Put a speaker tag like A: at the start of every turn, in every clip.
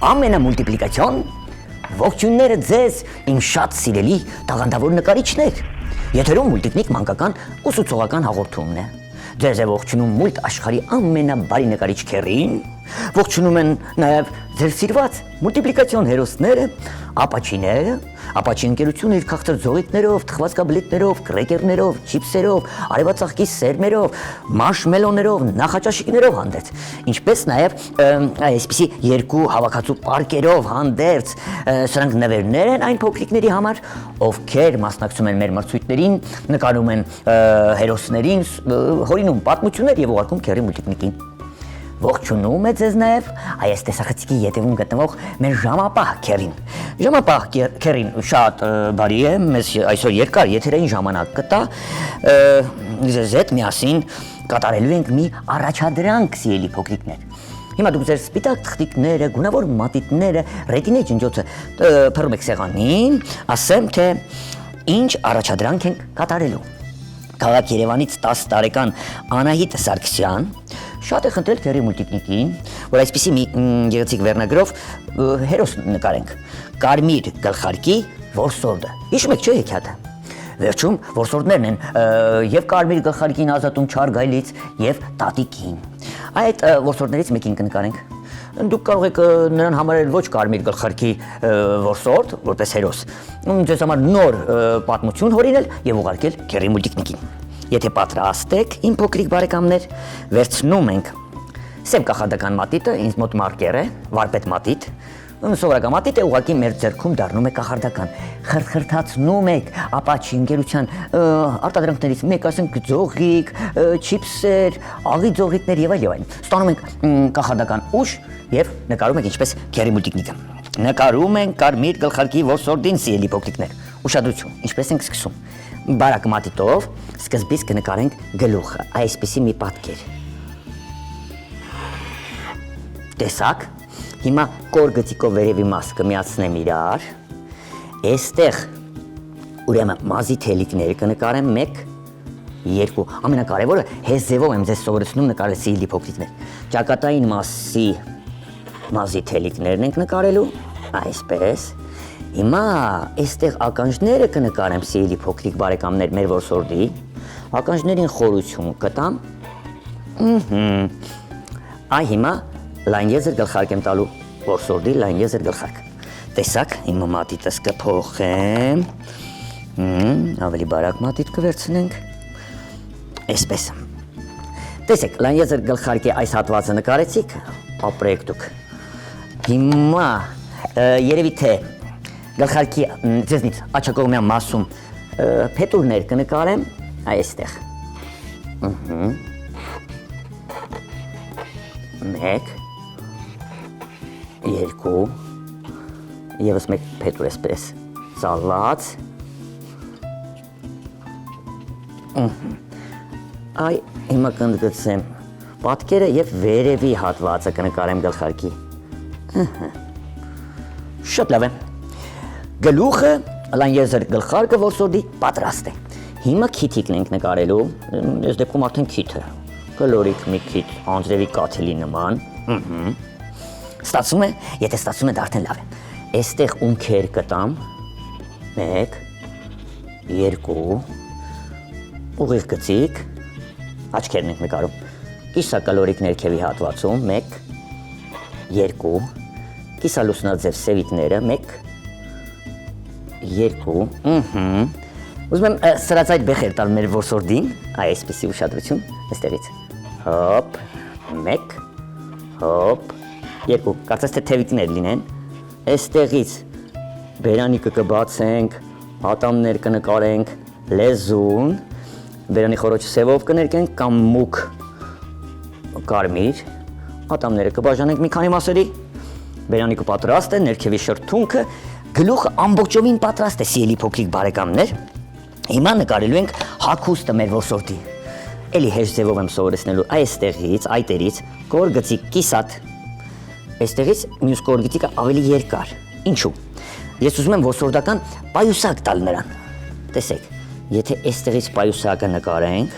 A: Ամենամուլտիպլիկացիոն ողջույնները ձեզ իմ շատ սիրելի տաղանդավոր նկարիչներ։ Եթերում մուլտիկնիկ մանկական ուսուցողական հաղորդումն է։ Ձեզ է ողջունում մուլտ աշխարհի ամենաբարի նկարիչ Քերին, ողջունում են նաև ձեր սիրված մուլտիպլիկացիոն հերոսները, ապաչիները, ապաչի ընկերությունը իր քաղցր ձողիկներով, թխվածքաբլիթներով, կրեկերներով, չիփսերով, արևածաղկի սերմերով, մարշմելոներով, նախաճաշիկներով հանդերձ, ինչպես նաև այսպիսի երկու հավաքածու պարկերով հանդերձ, սրանք նվերներ են այն փոքրիկների համար, ովքեր մասնակցում են մեր մրցույթներին, նկարում են հերոսներին, հորինում պատմություններ եւ ուղարկում Քերի մուլտիկնիկին։ Ողջունում է ձեզ նաև այս տեսախցիկի ետևում գտնվող մեր ժամապահ Քերին։ Ժամապահ Քերին շատ բարի է, մեզ այսօր երկար եթերային ժամանակ կտա, ձեզ հետ միասին կատարելու ենք մի առաջադրանք, սիրելի փոքրիկներ։ Հիմա դուք ձեր սպիտակ թղթիկները, գունավոր մատիտները, ռետինե ջնջոցը փռում եք սեղանին, ասեմ թե ինչ առաջադրանք ենք կատարելու։ Քաղաք Երևանից 10 տարեկան Անահիտ Սարգսյան շատ է խնդրել Քերի մուլտիկնիկին, որ այսպիսի մի գեղեցիկ վերնագրով հերոս նկարենք։ Կարմիր գլխարկի որսորդը։ Հիշում եք, չէ՞ հեքիաթը։ Վերջում որսորդներն են եւ կարմիր գլխարկին ազատում չար գայլից եւ տատիկին։ Այդ որսորդներից մեկին կնկարենք։ Դուք կարող եք նրան համարել ոչ կարմիր գլխարկի որսորդ, որպես հերոս, ձեզ համար նոր պատմություն հորինել եւ ուղարկել Քերի մուլտիկնիկին։ Եթե պատրաստ եք, իմ փոքրիկ բարեկամներ, վերցնում ենք սև կախարդական մատիտը, ինձ մոտ մարկեր է, վարպետ մատիտ, սովորական մատիտը ուղղակի մեր ձեռքում դառնում է կախարդական, խրթխրթացնում եք ապաչի ընկերության արտադրանքներից մեկ, ասենք ձողիկ, չիփսեր, աղի ձողիկներ եւ այլն։ Ստանում ենք կախարդական ուժ եւ նկարում ենք ինչպես Քերի մուլտիկնիկը։ Նկարում ենք կարմիր գլխարկի որսորդին, սիրելի փոքրիկներ։ Ուշադրություն, ինչպես ենք սկսում։ Բարակ մատիտով սկզբից կնկարենք գլուխը, այսպիսի մի պատկեր։ Տեսակ, հիմա կորգծիկով վերևի մաս կմիացնեմ իրար, այստեղ ուրեմն մազի թելիկները կնկարեմ 1, 2, ամենակարևորը հեզ ձևով եմ ձեզ սովորեցնում նկարել, սիրելի փոքրիկներ։ Ճակատային մասի մազի թելիկներն ենք նկարելու, այսպես։ Հիմա այստեղ ականջները կնկարեմ, սիրելի փոքրիկ բարեկամներ, մեր որսորդի, ականջներին խորություն կտամ, այ հիմա լայն եզր գլխարկ եմ տալու, որսորդի լայն եզր գլխարկ, տեսակ, հիմա մատիտս կփոխեմ, ավելի բարակ մատիտ կվերցնենք, այսպես, տեսեք, լայն եզր գլխարկի այս հատվածը նկարեցիք, ապրեք դուք, հիմա երևի թե գլխարկի ձեզնից աչակողմյան մասում փետուրներ կնկարեմ այստեղ։ 1, 2, եւս մեկ փետուր էսպես ծալված։ Այ հիմա կընդգծեմ պատկերը եւ վերևի հատվածը կնկարեմ գլխարկի։ Շատ լավ է։ Գլուխը, լայն եզր գլխարկը որսորդի պատրաստ է։ Հիմա քիթիկն ենք նկարելու, այս դեպքում արդեն քիթը, կլորիկ մի քիթ, անձրևի կաթիլի նման, ստացվում է, եթե ստացվում է դա արդեն լավ է։ Այստեղ ունքեր կտամ, 1, 2, ուղիղ գծիկ, աչքերն ենք նկարում, կիսակալորիկ ներքևի հատվածում, 1, 2, կիսալուսնաձև սևիկները, 1, 2, ուզում եմ սրած այդ բեխեր տալ մեր որսորդին, այսպիսի ուշադրություն, այստեղից, հոպ, 1, հոպ, 2, կարծես թե թևիկներ լինեն, այստեղից բերանիկը կբացենք, ատամներ կնկարենք, լեզուն, բերանի խորոչը սևով կներկենք կամ մուկ կարմիր, ատամները կբաժանենք մի քանի մասերի, բերանիկը պատրաստ է, ներքևի շրթունքը, Գլուխը ամբողջովին պատրաստ է, սիրելի փոքրիկ բարեկամներ։ Հիմա նկարելու ենք հագուստը մեր ոսորտի։ Էլի հեշտ ձևով եմ սովորեցնելու այստեղից, այտերից, կորգծիկ կիսատ։ Այստեղից մյուս կորգծիկը ավելի երկար։ Ինչու՞։ Ես ուզում եմ ոսորդական պայուսակ տալ նրան։ Տեսեք, եթե այստեղից պայուսակը նկարենք,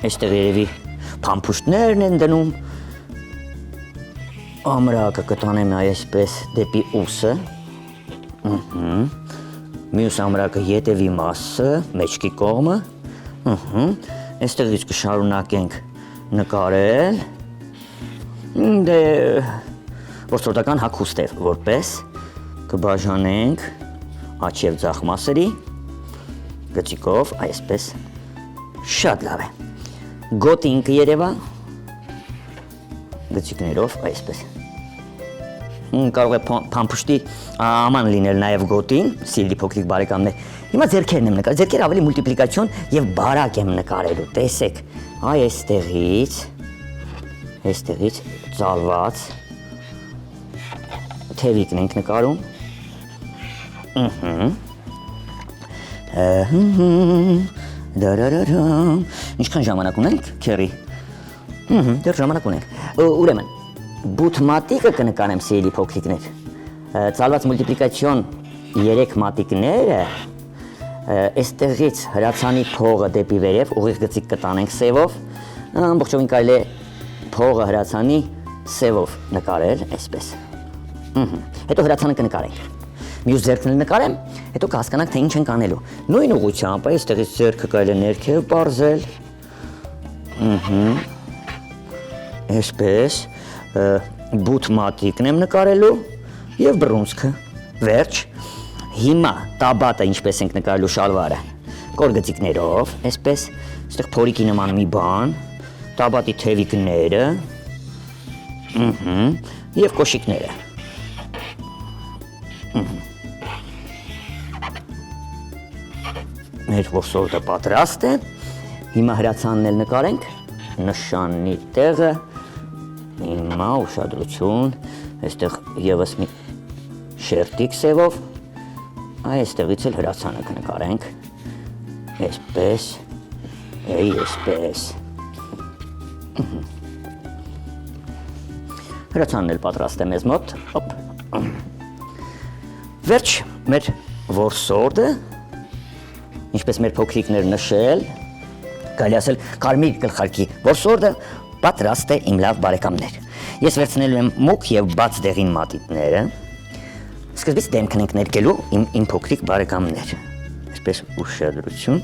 A: այստեղ երևի փամփուշտներն են դնում, ամրակը կտանեմ այսպես դեպի ուսը, մյուս ամրակը ետևի մասը, մեջքի կողմը, այստեղից կշարունակենք նկարել, դե ոսորդական հագուստ է որպես, կբաժանենք աջ և ձախ մասերի, գծիկով այսպես շատ լավ է, գոտին կերևա, գծիկներով այսպես, կարող է փամփուշտի աման լինել նաև գոտին, սիրելի փոքրիկ բարեկամներ, հիմա ձեռքերն եմ նկարել, ձեռքերը ավելի մուլտիպլիկացիոն և բարակ եմ նկարելու, տեսեք, այստեղից ծալված թևիկն ենք նկարում, ինչքան ժամանակ ունենք, քերի, դեռ ժամանակ ունենք, ուրեմն, բութ մատիկը կնկարեմ սիրելի փոքրիկներ, ծալված մուլտիպլիկացիոն 3 մատիկները, այստեղից հրացանի փողը դեպի վերև, ուղիղ գծիկ կտանենք սևով, ամբողջովին կարելի է փողը հրացանի սևով նկարել, այսպես, հետո հրացանը կնկարենք, մյուս ձեռքն էլ նկարեմ, հետո կհասկանանք, թե ինչ ենք անելու, նույն ուղղությամբ, այստեղից ձեռքը կարելի է ներքև պարզել, այսպես, բութ մատիկն եմ նկարելու և բռունցքը, վերջ, հիմա տաբատը ինչպես ենք նկարելու շալվարը, կորգծիկներով, այսպես, այստեղ փորիկի նման մի բան, տաբատի թևիկները, և կոշիկները, մեր ոսորդը պատրաստ է, հիմա հրացանն էլ նկարենք, նշանի տեղը, հիմա ուշադրություն, այստեղ ևս մի շերտիկ սևով, այստեղից էլ հրացանը կնկարենք, այսպես, այսպես, հրացանն էլ պատրաստ է մեզ մոտ, վերջ մեր որսորդը, ինչպես մեր փոքրիկներ նշել, կարելի ասել կարմիր գլխարկի որսորդը պատրաստ է իմ լավ բարեկամներ։ Ես վերցնելու եմ մուգ և բաց դեղին մատիտները, սկզբից դեմքն ենք ներկելու իմ փոքրիկ բարեկամներ, այսպես ուշադրություն,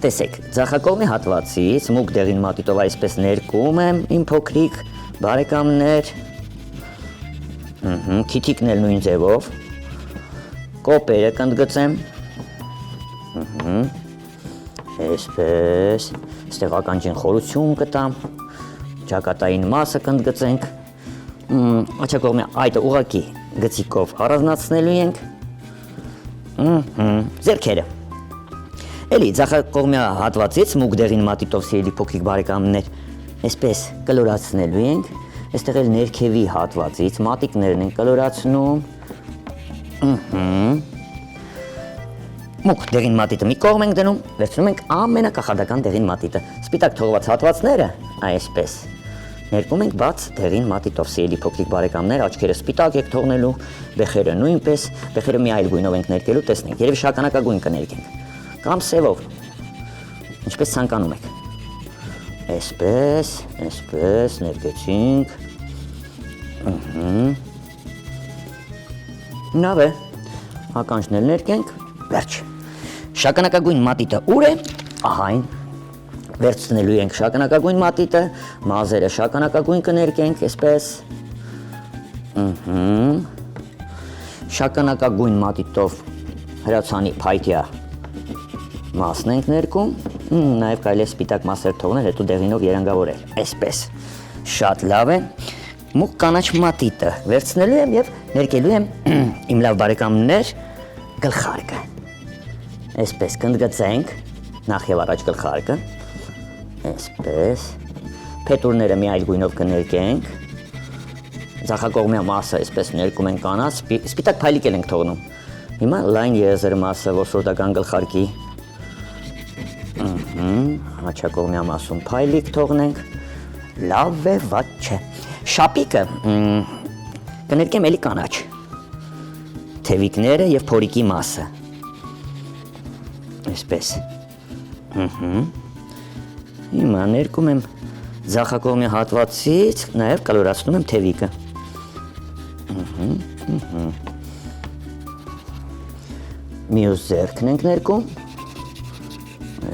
A: տեսեք, ձախակողմի հատվածից մուգ դեղին մատիտով այսպես ներկում եմ իմ փոքրիկ բարեկամներ, քիթիկն էլ նույն ձևով, կոպերը կընդգծեմ, այսպես, այստեղ ականջին խորություն կտամ, ճակատային մասը կընդգծենք, աչակողմի այտը ուղղակի գծիկով առանձնացնելու ենք, ձեռքերը, էլի ձախակողմի հատվածից մուգ դեղին մատիտով սիրելի փոքրիկ բարեկամներ, այսպես կլորացնելու ենք, այստեղ էլ ներքևի հատվածից մատիկներն ենք կլորացնում, մուգ դեղին մատիտը մի կողմ ենք դնում, վերցնում ենք ամենակախարդական դեղին մատիտը, սպիտակ թողված հատվածները, այսպես, ներկում ենք բաց դեղին մատիտով, սիրելի փոքրիկ բարեկամներ, աչքերը սպիտակ եք թողնելու, բեխերը նույնպես, բեխերը մի այլ գույնով ենք ներկելու, տեսնենք, երևի շագանակագույն կներկենք, կամ սևով, ինչպես ցանկանում եք, այսպես, ներկեցինք, լավ է, ականջն էլ ներկենք, վերջ, շագանակագույն մատիտը ուր է, ահայն, վերցնելու ենք շագանակագույն մատիտը, մազերը շագանակագույն կներկենք, այսպես, շագանակագույն մատիտով հրացանի փայտյա մասն ենք ներկում, նաև կարելի է սպիտակ մասեր թողնել, հետո դեղինով երանգավորել, այսպես, շատ լավ է, մուգ կանաչ մատիտը վերցնելու եմ և ներկելու եմ իմ լավ բարեկամներ գլխարկը, այսպես կընդգծենք, նախ և առաջ գլխարկը, այսպես, Փետուրները մի այլ գույնով կներկենք։ Ձախակողմյա մասը այսպես ներկում ենք կանաչ, սպիտակ փայլիկ ենք թողնում։ Հիմա լայն եզր մասը ոսորդական գլխարկի։ Հաչակողմյա մասում փայլիկ թողնենք։ Լավ է, վատ չէ։ Շապիկը կներկեմ էլի կանաչ։ Թևիկները եւ փորիկի մասը։ Այսպես։ Հիմա ներկում եմ ձախակողմյա հատվածից, նաեւ կլորացնում եմ թևիկը։ Մյուս ձեռքն ենք ներկում,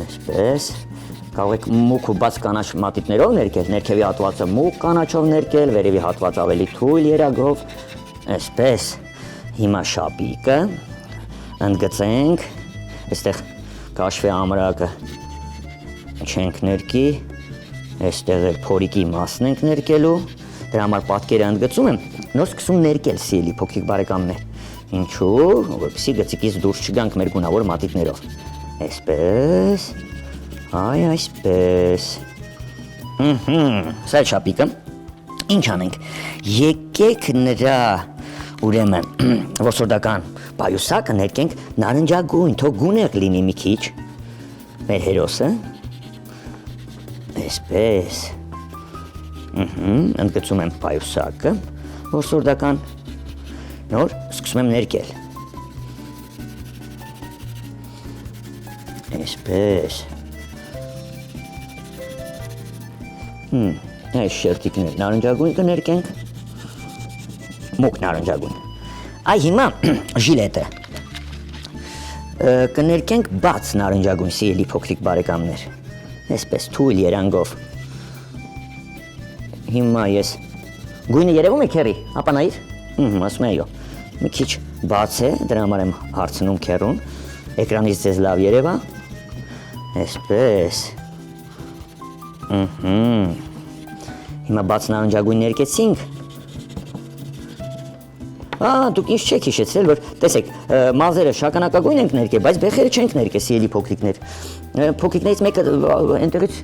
A: այսպես, կարող եք մուկ ու բաց կանաչ մատիտներով ներկել, ներքևի հատվածը մուկ կանաչով ներկել, վերևի հատված ավելի թույլ երագով, այսպես, հիմա շապիկը, ընդգծենք, այստեղ կաշվի ամրակը չենք ներկի, այստեղ էլ փորիկի մասն ենք ներկելու, դրա համար պատկերը ընդգծում եմ, նոր սկսում ներկել սիրելի փոքրիկ բարեկամներ, ինչու, որպեսզի գծիկից դուրս չգանք մեր գունավոր մատիտներով, այսպես, այսպես, սա է շապիկը, ինչ անենք, եկեք նրա ուրեմն ոսորդական պայուսակը ներկենք նարնջագույն, թող գունեղ լինի մի քիչ, մեր հերոսը, այսպես, ընդգծում եմ պայուսակը, ոսորդական, նոր սկսում եմ ներկել, այսպես, այս շերտիկներ նարնջագույն կներկենք, մուկ նարնջագույն, այ հիմա ժիլետը, կներկենք բաց նարնջագույն սիրելի փոքրիկ բարեկամներ, այսպես թույլ երանգով, հիմա ես, գույնը երևում է քերի, ապա նայիր, ասում է այո, մի քիչ բաց է, դրա համար եմ հարցնում քերուն, էկրանից ձեզ լավ երևա, այսպես, հիմա բաց նարնջագույն ներկեցինք, դուք ինչ չեք հիշեցրել, որ տեսեք, մազերը շագանակագույն ենք ներկել, բայց բեխերը չենք ներկել սիրելի փոքրիկներ, փոքրիկներից մեկը այնտեղից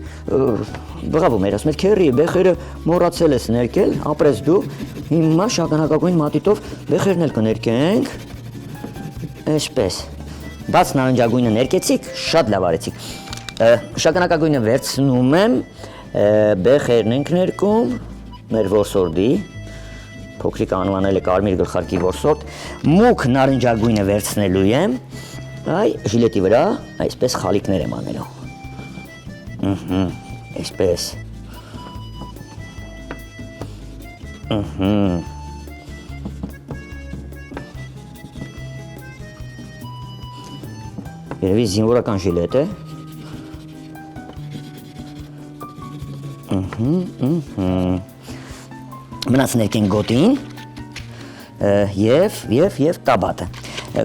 A: բղավում էր, ասում էր քերի, բեխերը մոռացել ես ներկել, ապրես դու, հիմա շագանակագույն մատիտով բեխերն էլ կներկենք, այսպես, բաց նարնջագույնը ներկեցիք, շատ լավ արեցիք, շագանակագույնը վերցնում եմ, բեխերն ենք ներկում, մեր որսորդի, փոքրիկ անվանել է կարմիր գլխարկի որսորդ, մուկ նարնջագույնը վերցնելու եմ, այ ժիլետի վրա, այսպես խալիկներ եմ անելու, այսպես, երևի զինվորական ժիլետ է, մնաց ներկենք գոտին և տաբատը,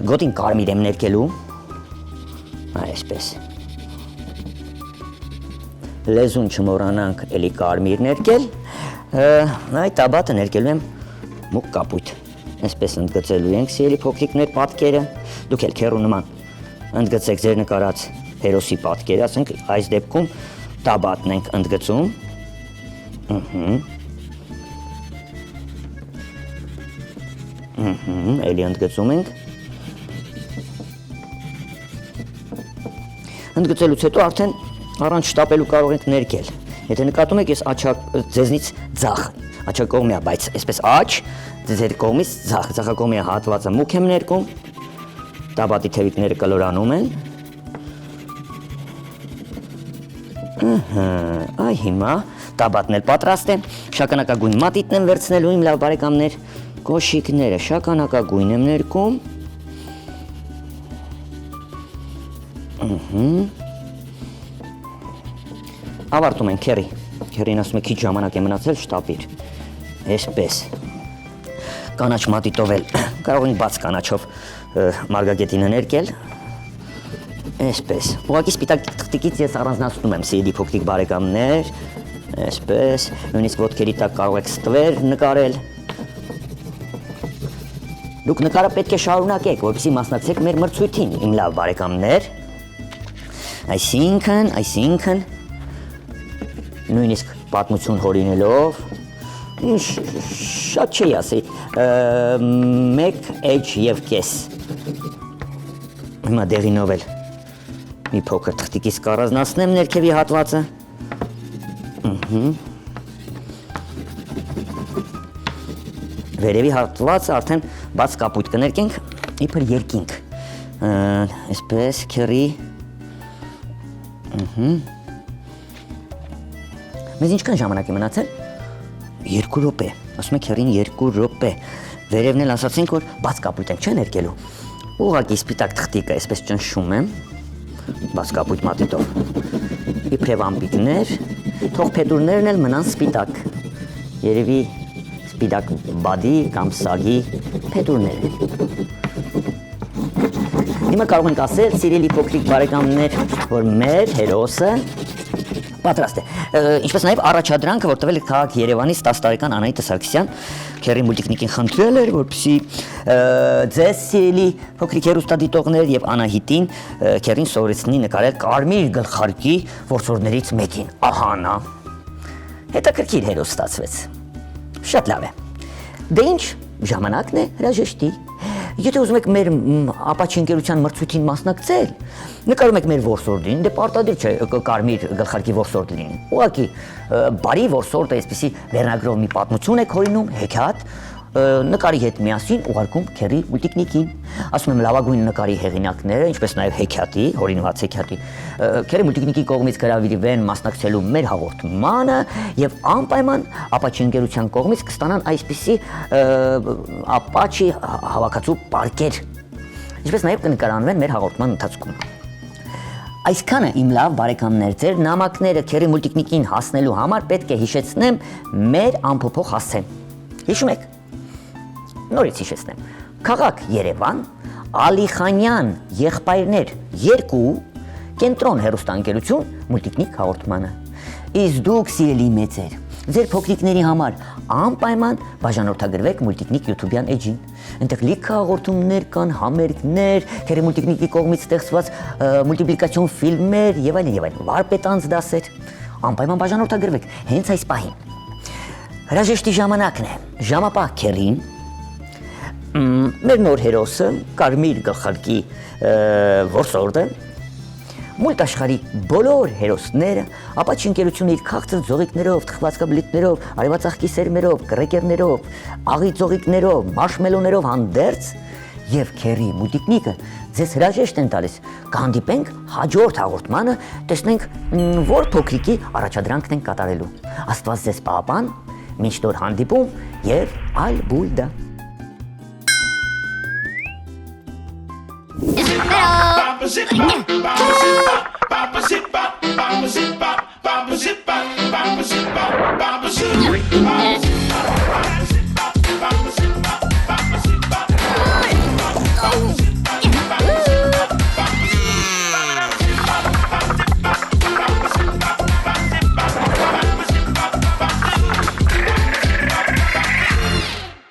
A: գոտին կարմիր եմ ներկելու, այսպես, լեզուն չմոռանանք էլի կարմիր ներկել, այ տաբատը ներկելու եմ մուկ կապույտ, այսպես ընդգծելու ենք սիրելի փոքրիկներ պատկերը, դուք էլ քեռու նման ընդգծեք ձեր նկարած հերոսի պատկերը, ասենք այս դեպքում տաբատն ենք ընդգծում, էլի ընդգծում ենք, ընդգծելուց հետո արդեն առանց շտապելու կարող ենք ներկել, եթե նկատում եք ես ձեզնից ձախ, աչակողմյա, բայց այսպես աչ, ձեր կողմից ձախ, ձախակողմյա հատվածը մուկ եմ ներկում, տաբատի թևիկները կլորանում են, այ հիմա տաբատն էլ պատրաստ է, շագանակագույն մատիտն եմ վերցնելու իմ լավ բարեկամներ, կոշիկները շագանակագույն եմ ներկում, ավարտում ենք քերի, քերին ասում է քիչ ժամանակ է մնացել, շտապիր, այսպես, կանաչ մատիտով էլ կարող ենք բաց կանաչով մարգագետինը ներկել, այսպես, ուղղակի սպիտակ թղթիկից ես առանձնացնում եմ սիրելի փոքրիկ բարեկամներ, այսպես, նույնիսկ ոտքերի տակ կարող եք ստվեր նկարել, դուք նկարը պետք է շարունակեք, որպեսզի մասնակցեք մեր մրցույթին, իմ լավ բարեկամներ, այսինքն, նույնիսկ պատմություն հորինելով, շատ չի ասի, 1 էջ և կես, հիմա դեղինով էլ մի փոքր թղթիկից կառանձնացնեմ ներքևի հատվածը, վերևի հատվածը արդեն բաց կապույտ կներկենք, իբր երկինք, այսպես քերի, մեզ ինչքան ժամանակ է մնացել, 2 րոպե, ասում է քերին 2 րոպե, վերևն էլ ասացինք, որ բաց կապույտ ենք չէ ներկելու, ուղղակի սպիտակ թղթիկը այսպես ճնշում եմ, բաց կապույտ մատիտով, իբրև ամպիկներ, թող փետուրներն էլ մնան սպիտակ, երևի սպիտակ բադի կամ սագի փետուրներ են։ Հիմա կարող ենք ասել, սիրելի փոքրիկ բարեկամներ, որ մեր հերոսը պատրաստ է։ Ինչպես նաև առաջադրանքը, որ տվել է քաղաք Երևանից 10 տարեկան Անահիտ Սարգսյան, քերի մուլտիկնիկին խնդրել էր, որպեսզի ձեզ սիրելի փոքրիկ հեռուստադիտողներ եւ Անահիտին քերին սովորեցնի նկարել կարմիր գլխարկի որսորդներից մեկին։ Ահա նա։ Հետաքրքիր հերոս ստացվեց։ Շատ լավ է։ Դե ինչ, ժամանակն է հրաժեշտի։ Եթե ուզում եք մեր ապաչի ընկերության մրցույթին մասնակցել, նկարում եք մեր որսորդին, դե պարտադիր չէ կարմիր գլխարկի որսորդ լինի։ Ուղղակի բարի որսորդը այսպեսի վերնագրով մի պատմություն եք հորինում, հեքիաթ, նկարի հետ միասին ուղարկում քերի մուլտիկնիկին։ Ասում եմ լավագույն նկարի հեղինակները, ինչպես նաև հեքիաթի, հորինված հեքիաթի, քերի մուլտիկնիկի կողմից գրավիրվեն մասնակցելու մեր հաղորդմանը եւ անպայման ապաչի ընկերության կողմից կստանան այսպիսի ապաչի հավաքածու պարկեր, ինչպես նաև կնկարանվեն մեր հաղորդման ընթացքում։ Այսքանը իմ լավ բարեկամներ, ձեր նամակները քերի մուլտիկնիկին հասնելու համար պետք է հիշեցնեմ մեր ամփոփող հասցեն։ Հիշում եք։ Նորից հիշեցնեմ, քաղաք Երևան, Ալիխանյան եղբայրներ 2, կենտրոն հեռուստաընկերություն մուլտիկնիկ հաղորդմանը։ Իսկ դուք սիրելի մեծեր, ձեր փոքրիկների համար անպայման բաժանորդագրվեք մուլտիկնիկ YouTube-յան էջին։ Այնտեղ լիքը հաղորդումներ կան, համերգներ, քերի մուլտիկնիկի կողմից ստեղծված մուլտիպլիկացիոն ֆիլմեր եւ այլն, վարպետանց դասեր։ Անպայման բաժանորդագրվեք հենց այս պահին։ Հրաժեշտի ժամանակն է, ժամապահ քերին, մեր նոր հերոսը, կարմիր գլխարկի որսորդը, մուլտ աշխարհի բոլոր հերոսները, ապաչի ընկերությունը իր քաղցր ձողիկներով, թխվածքաբլիթներով, արևածաղկի սերմերով, կրեկերներով, աղի ձողիկներով, մաշմելոներով հանդերձ եւ քերի մուլտիկնիկը ձեզ հրաժեշտ են տալիս։ Կհանդիպենք հաջորդ հաղորդմանը, տեսնենք որ փոքրիկի առաջադրանքն են կատարելու։ Աստված ձեզ պահապան, մինչ նոր հանդիպում եւ ալբուլդա։
B: Hello.